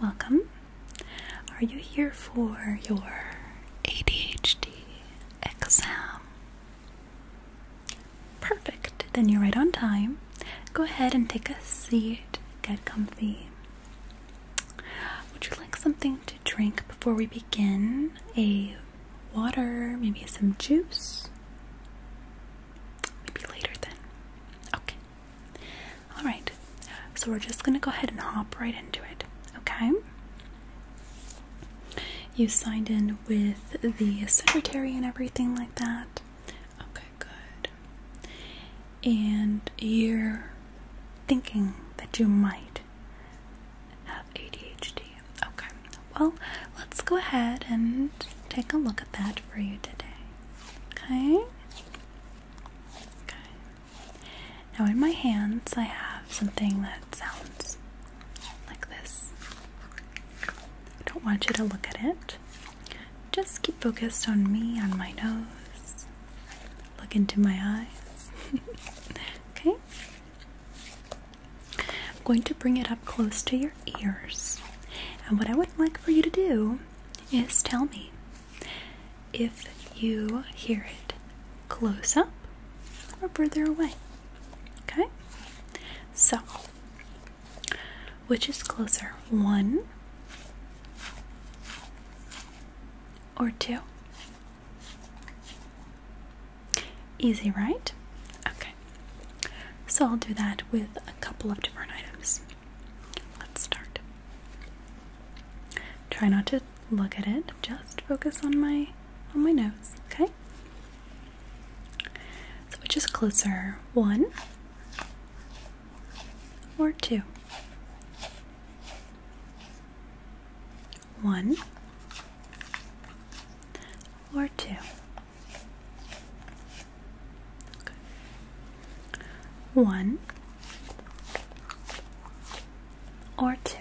welcome. Are you here for your ADHD exam? Perfect, then you're right on time. Go ahead and take a seat, get comfy. Would you like something to drink before we begin? A water, maybe some juice? Maybe later then. Okay. Alright, so we're just gonna go ahead and hop right into it, okay? You signed in with the secretary and everything like that? Okay, good. And you're thinking that you might have ADHD. Okay, well, let's go ahead and take a look at that for you today. Okay? Okay. Now in my hands I have something that sounds like this. I don't want you to look at it. Just keep focused on me, on my nose. Look into my eyes. Okay? I'm going to bring it up close to your ears. And what I would like for you to do is tell me if you hear it close up or further away. Okay? So, which is closer, 1 or 2? Easy, right? Okay. So I'll do that with a couple of different items. Let's start. Try not to look at it, just focus on my nose, okay? So which is closer, 1 or 2? 1 or 2? Okay. 1 or 2?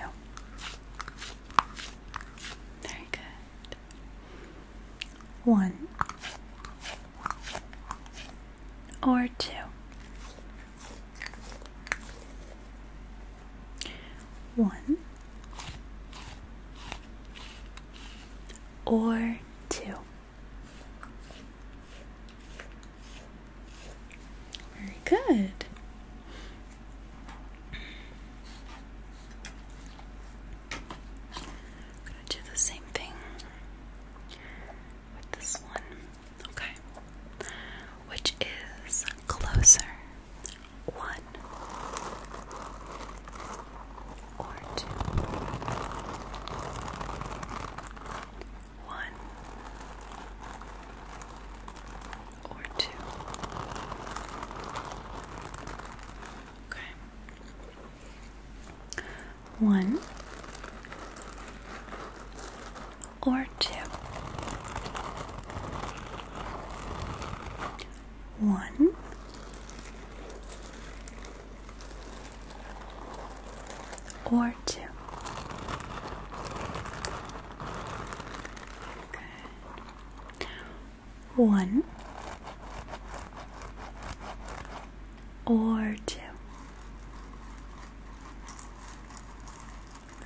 Very good. 1 or 2? 1 or 2? Very good. I'm going to do the same thing with this one. Okay. Which is closer, 1 or 2? 1 or 2? Okay. 1 or 2? 1 or 2? Good. 1 or 2?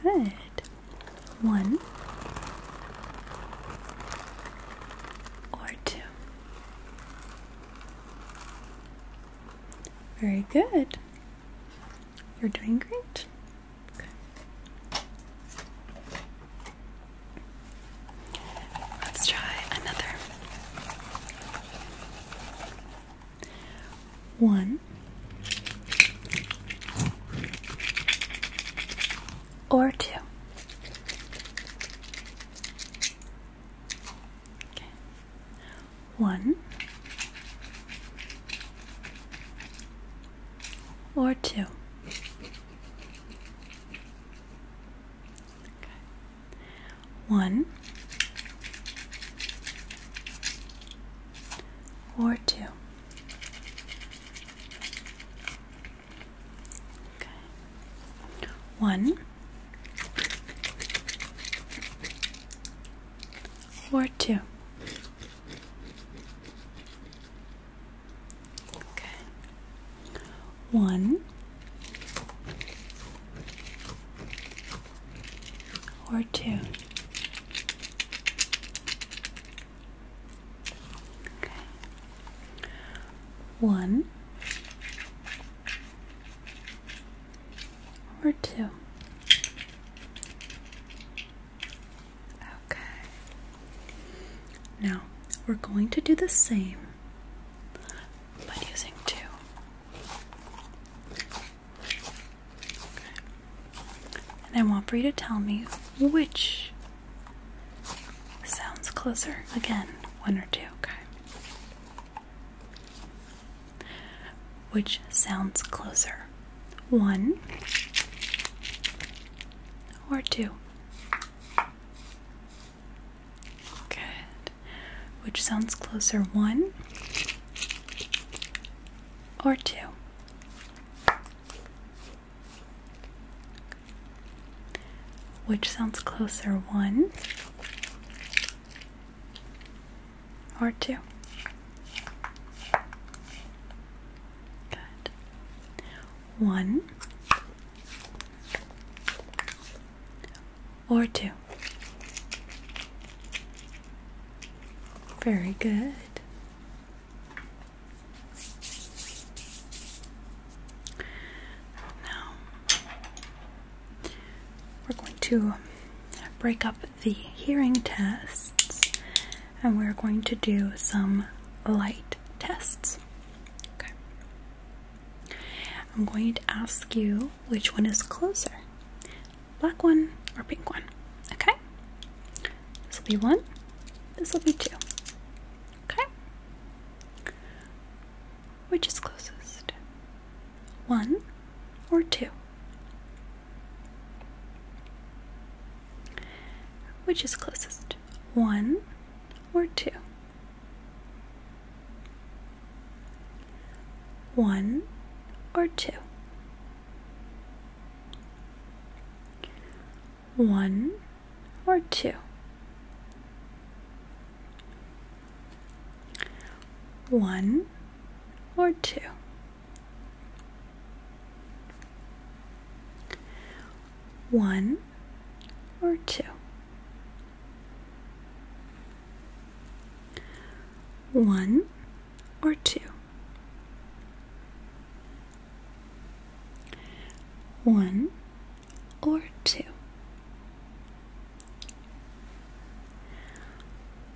Good. 1 or 2? Very good. You're doing great. Okay. Let's try another. 1 or 2? Okay. 1 or 2? Okay. 1 or 2? Okay. 1 or 2? Okay. 1 or 2? Okay. 1 or 2? Okay. Now, we're going to do the same, but using 2. Okay. And I want for you to tell me which sounds closer. Again, 1 or 2, okay? Which sounds closer? 1 or 2? Good. Which sounds closer? 1 or 2? Which sounds closer? 1 or 2? Good. 1 or 2? Very good. Now, we're going to break up the hearing tests, and we're going to do some light tests. Okay. I'm going to ask you which one is closer, black one or pink one. Okay? This will be 1, this will be 2. Okay? Which is closest? 1 or 2? Which is closest? 1 or 2? 1 or 2? 1 or 2? 1 or 2? 1 or 2? 1 or 2? 1 or 2?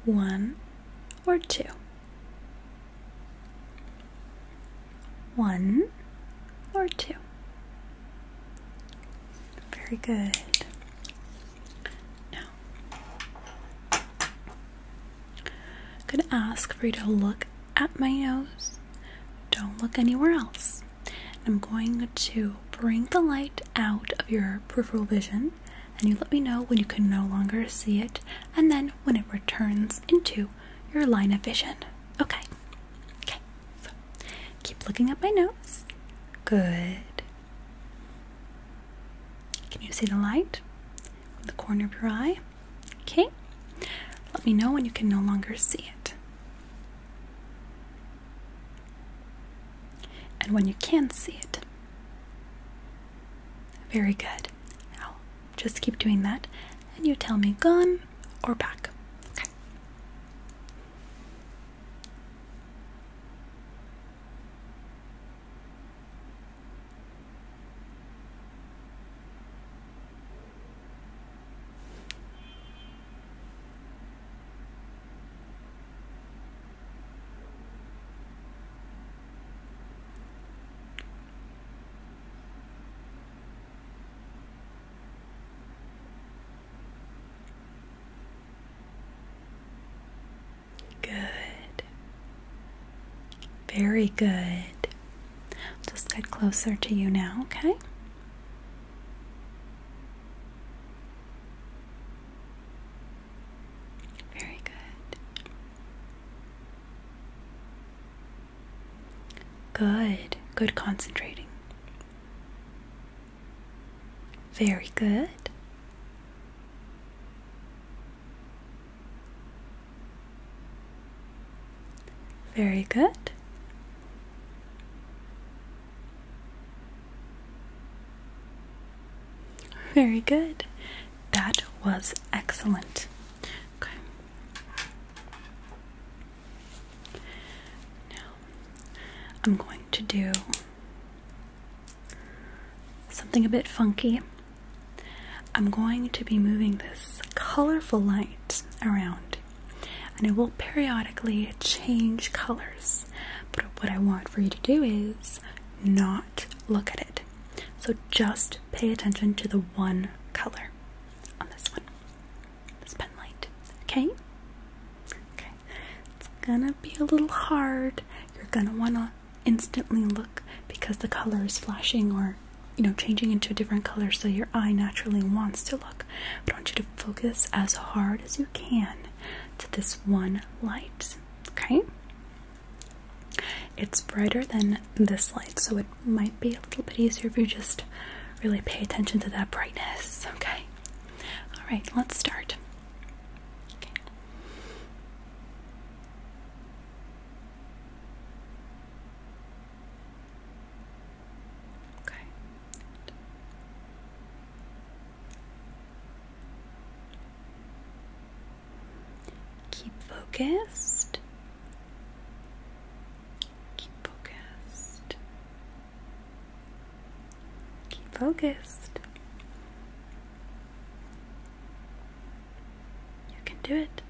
1 or 2? 1 or 2? Very good. Now, I'm going to ask for you to look at my nose. Don't look anywhere else. I'm going to bring the light out of your peripheral vision, and you let me know when you can no longer see it, and then when it returns into your line of vision. Okay. Okay. So keep looking at my nose. Good. Can you see the light in the corner of your eye? Okay. Let me know when you can no longer see it. And when you can see it. Very good. Now, just keep doing that, and you tell me gone or back. Okay. Good. Very good. Just get closer to you now, okay? Very good. Good. Good concentrating. Very good. Very good. Very good. That was excellent. Okay. Now, I'm going to do something a bit funky. I'm going to be moving this colorful light around, and it will periodically change colors. But what I want for you to do is not look at it. So just pay attention to the one color on this one, this pen light, okay? Okay, it's gonna be a little hard. You're gonna wanna instantly look because the color is flashing or, changing into a different color, so your eye naturally wants to look. But I want you to focus as hard as you can to this one light, okay? It's brighter than this light, so it might be a little bit easier if you just really pay attention to that brightness, okay? Alright, let's start. Okay. Okay. Keep focused. Focused. You can do it.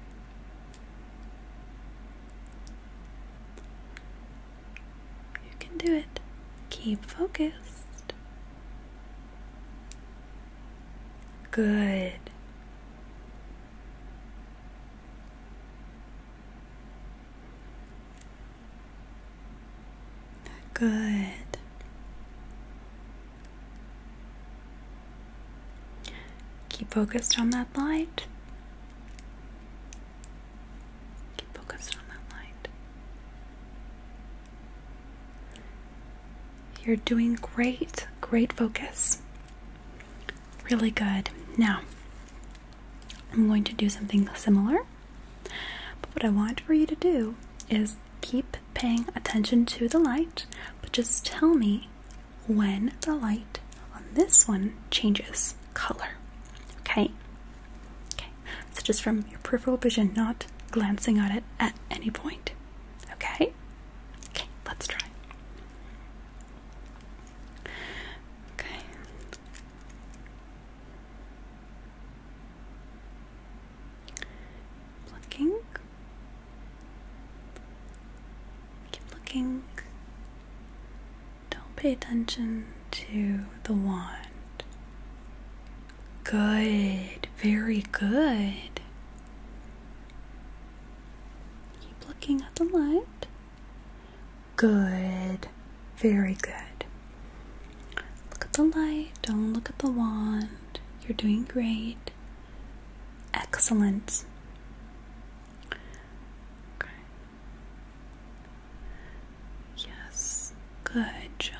You can do it. Keep focused. Good. Good. Keep focused on that light. Keep focused on that light. You're doing great. Great focus. Really good. Now, I'm going to do something similar. But what I want for you to do is keep paying attention to the light, but just tell me when the light on this one changes color. Okay? Okay. So just from your peripheral vision, not glancing at it at any point. Okay? Okay, let's try. Okay. Looking. Keep looking. Don't pay attention to the wand. Good, very good. Keep looking at the light. Good, very good. Look at the light, don't look at the wand. You're doing great. Excellent. Okay. Yes, good job.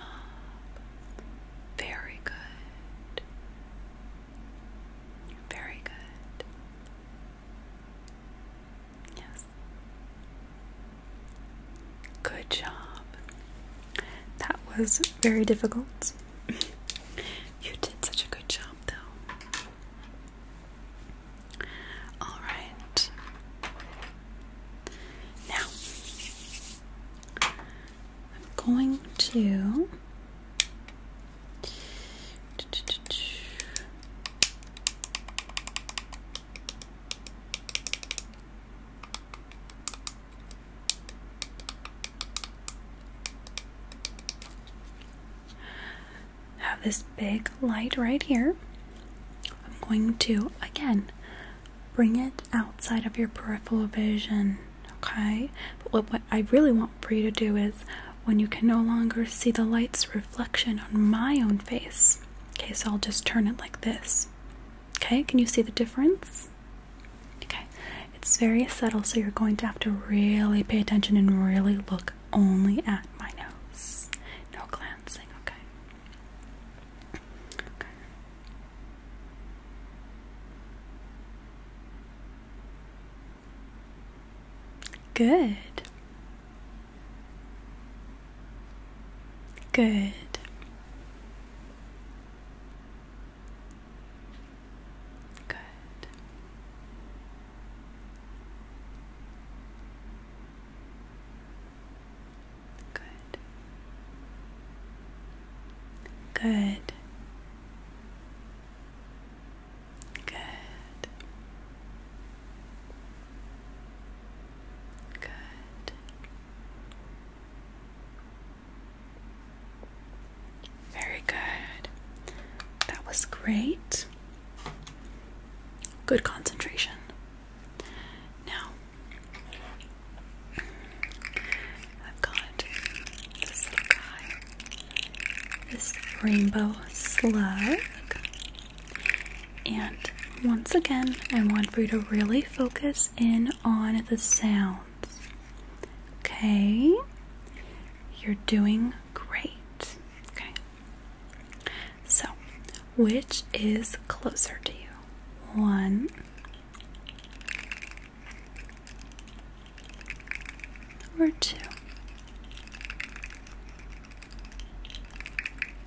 Very good. Very good. Yes. Good job. That was very difficult. You did such a good job, though. All right. Now, I'm going to have this big light right here. I'm going to, again, bring it outside of your peripheral vision, okay? But what I really want for you to do is, when you can no longer see the light's reflection on my own face, okay, so I'll just turn it like this, okay? Can you see the difference? Okay, it's very subtle, so you're going to have to really pay attention and really look only at my nose. No glancing, okay? Okay. Good. Good. Good. Good. Good. Good. Very good. That was great. Good concentration. Now, I've got this little guy, this rainbow slug, and once again, I want for you to really focus in on the sounds. Okay? You're doing great. Okay. So, which is closer to you? 1 or 2?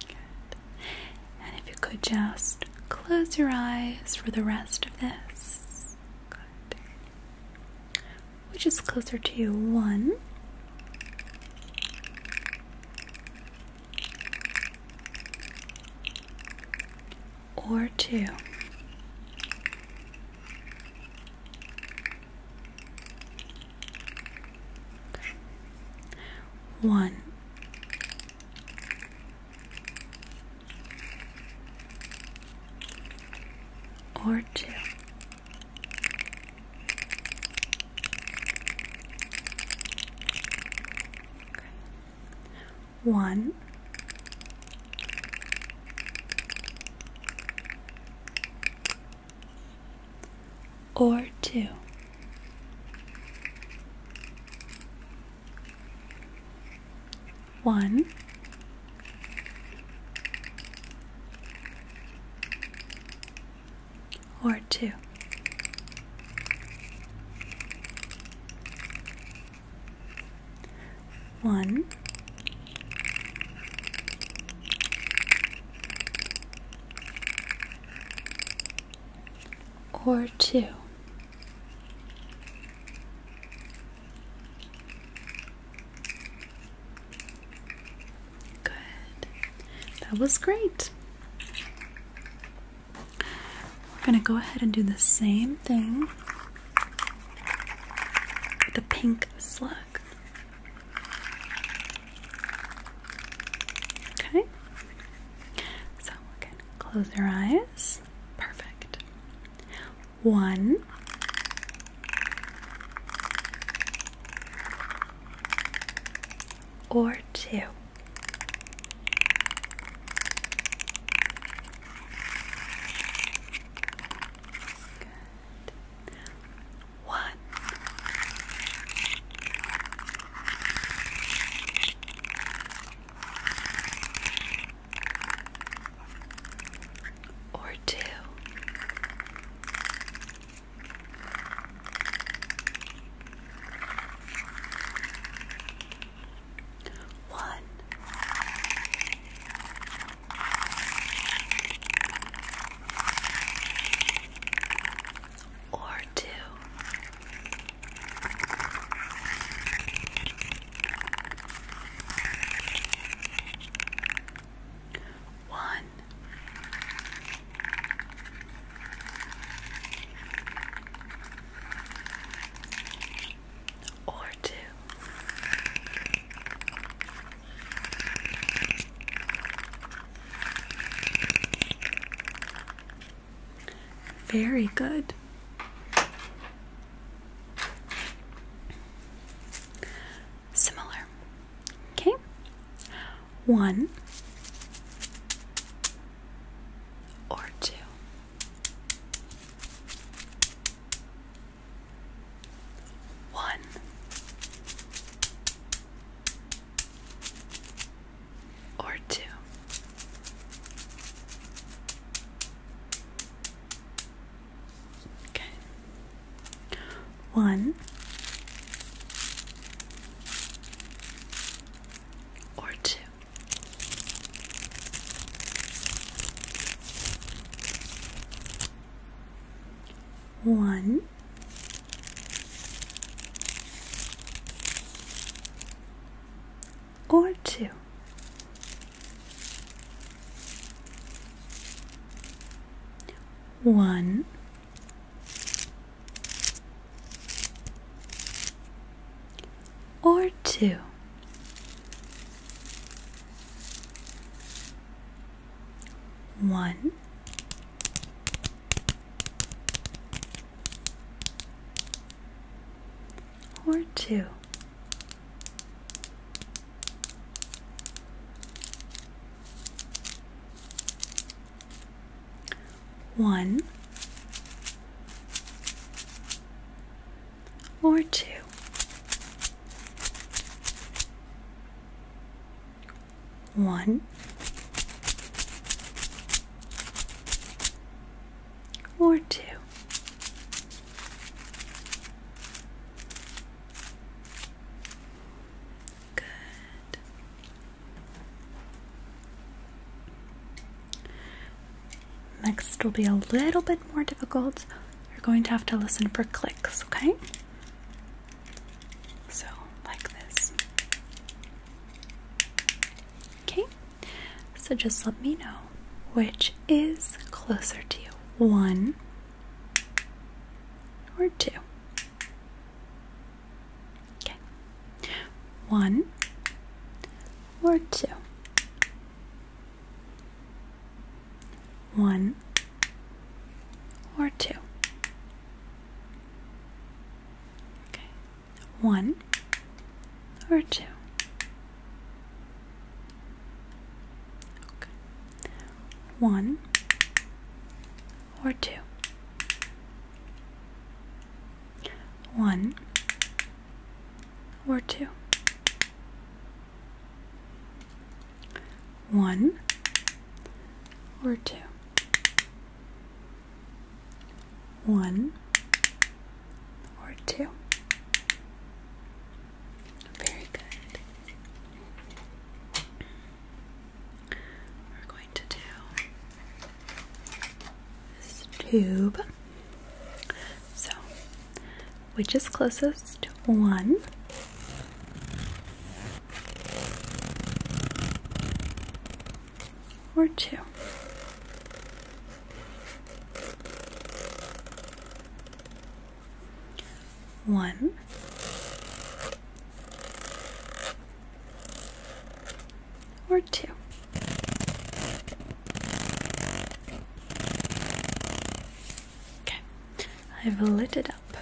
Good. And if you could just close your eyes for the rest of this. Good. Which is closer to you? 1 or 2? 1 or 2? 1 or 2? 1 or 2? 1 or 2? Good. That was great. We're going to go ahead and do the same thing with the pink slug. Okay? So, again, close your eyes. Perfect. 1 or 2? 1 or 2? 1 or 2? 1 or 2? Very good. Similar. Okay. 1 or 2? 1 or 2? Okay. 1 or 2? 1 or 2? 1 or 2. 1 or 2. 1 or 2. 1 or 2. Good. Next will be a little bit more difficult. You're going to have to listen for clicks, okay? So, like this. Okay? So just let me know which is closer to you. 1 or 2. Okay. 1 or 2. 1 or 2. Okay. 1 or 2. Okay. 1 or 2. 1 or 2. 1 or 2. 1 or 2. Very good. We're going to do this tube. So, which is closest? 1 or 2. 1 or 2. Okay, I've lit it up.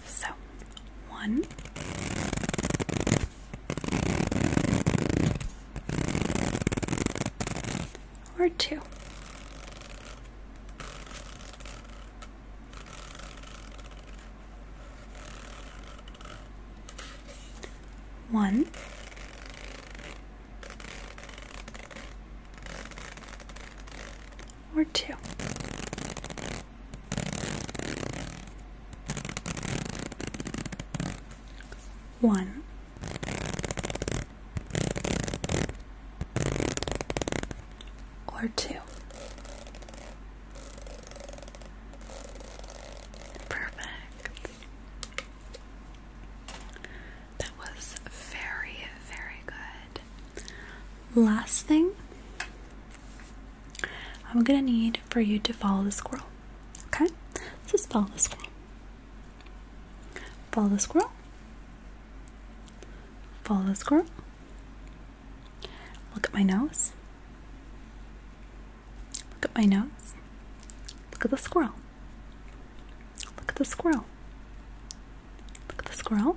So, 1 or 2. 1 or 2. 1 or 2. Perfect. That was very, very good. Last thing, I'm gonna need for you to follow the squirrel. Okay? Just follow the squirrel. Follow the squirrel. Follow the squirrel. Look at my nose. Look at my nose. Look at the squirrel. Look at the squirrel. Look at the squirrel.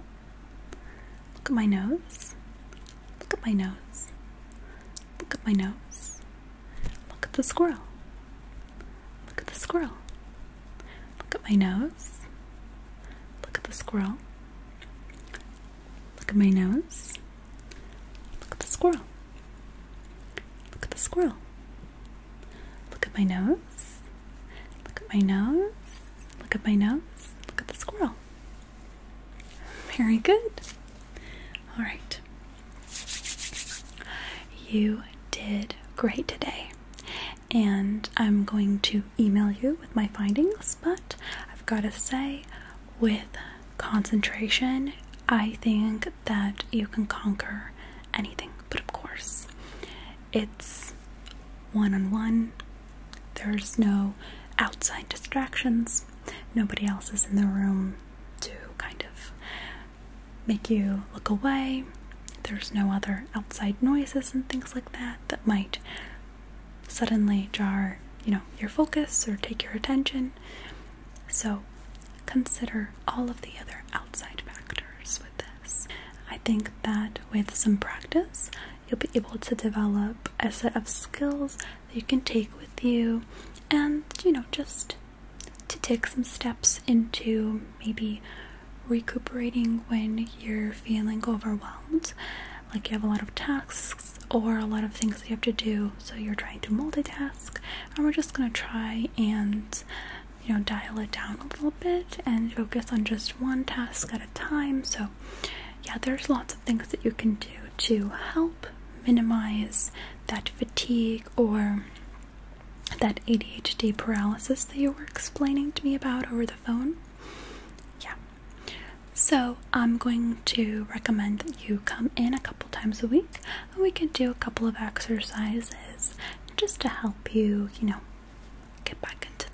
Look at my nose. Look at my nose. Look at my nose. Look at the squirrel. Look at the squirrel. Look at my nose. Look at the squirrel. Look at my nose. Look at the squirrel. Look at the squirrel. Look at my nose. Look at my nose. Look at my nose. Look at the squirrel. Very good. All right. You did great today. And I'm going to email you with my findings, but I've got to say, with concentration, I think that you can conquer anything. But of course, it's one-on-one. there's no outside distractions. Nobody else is in the room to kind of make you look away. There's no other outside noises and things like that that might suddenly jar, your focus or take your attention. So consider all of the other outside factors with this. I think that with some practice, you'll be able to develop a set of skills that you can take with you and, just to take some steps into maybe recuperating when you're feeling overwhelmed, like you have a lot of tasks or a lot of things you have to do, so you're trying to multitask. And we're just going to try and dial it down a little bit and focus on just one task at a time. So yeah, there's lots of things that you can do to help minimize that fatigue or that ADHD paralysis that you were explaining to me about over the phone. Yeah. So I'm going to recommend that you come in a couple times a week and we can do a couple of exercises just to help you, get back into